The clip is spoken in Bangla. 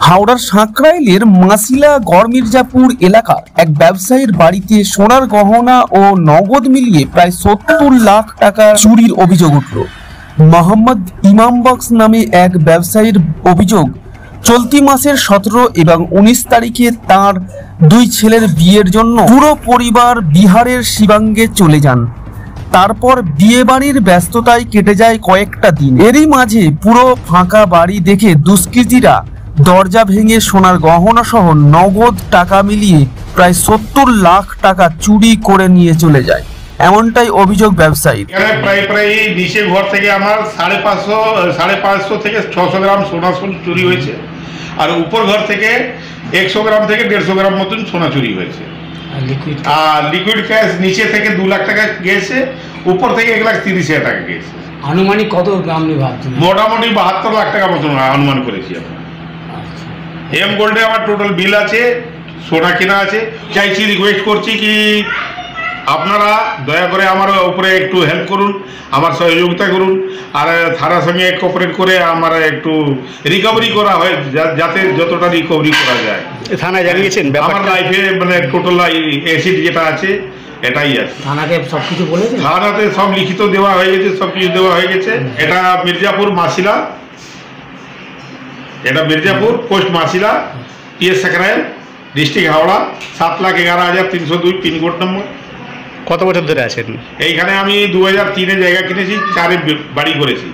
হাওড়ার সাঁকরাইলের মাসিলা গড়মির্জাপুর এলাকার এক ব্যবসায়ীর বাড়িতে সোনার গহনা ও নগদ মিলিয়ে প্রায় ৭০ লাখ টাকা চুরির অভিযোগ উঠল। মোহাম্মদ ইমাম বক্স নামে এক ব্যবসায়ীর অভিযোগ, চলতি মাসের ১৭ এবং ১৯ তারিখে তার দুই ছেলের বিয়ের জন্য পুরো পরিবার বিহারের শিবাঙ্গে চলে যান। তারপর বিয়ে বাড়ির ব্যস্ততায় কেটে যায় কয়েকটা দিন। এরই মাঝে পুরো ফাঁকা বাড়ি দেখে দুষ্কৃতীরা দরজা ভেঙে সোনার গহনা সহ নগদ টাকা মিলিয়ে প্রায় ৭০ লাখ টাকা চুরি করে নিয়ে চলে যায়, এমনটাই অভিযোগ ব্যবসায়ীর। প্রায় নিচে ঘর থেকে আমার ৫৫০ থেকে ৬০০ গ্রাম সোনা চুরি হয়েছে, আর উপর ঘর থেকে ১০০ গ্রাম থেকে ১৫০ গ্রাম মতন সোনা চুরি হয়েছে। আর লিকুইড ক্যাশ নিচে থেকে ২ লাখ টাকা গিয়েছে, উপর থেকে ১,৩০,০০০ টাকা গিয়েছে। আনুমানিক কত গ্রাম ভাবছেন? মোটামুটি ৭২ লাখ টাকা মতন অনুমান করেছি আমরা। এম গোল্ডে আমার টোটাল বিল আছে, সোনা কেনা আছে। চাইছি, রিকোয়েস্ট করছি কি আপনারা দয়া করে আমার উপরে একটু হেল্প করুন, আমার সহযোগিতা করুন, আর থানার সঙ্গে কোঅপারেট করে আমার একটু রিকভারি করা হয়, যাতে যতটা রিকভারি করা যায়। থানায় জানিয়েছেন? আমার লাইফে মানে টোটাল অ্যাসিড যেটা আছে এটাই আছে। থানাকে সবকিছু বলেছেন? থানাতে সব লিখিত দেওয়া হয়ে গেছে, সব কিছু দেওয়া হয়ে গেছে। এটা মির্জাপুর মাসিলা, এটা Mirzapur post Masila, PS Sankrail, district Howrah, ৭,১১,৩০২ পিনকোড নম্বর। কত বছর ধরে আছেন এইখানে? আমি ২০০৩-এ জায়গা কিনেছি, ৪-এ বাড়ি করেছি।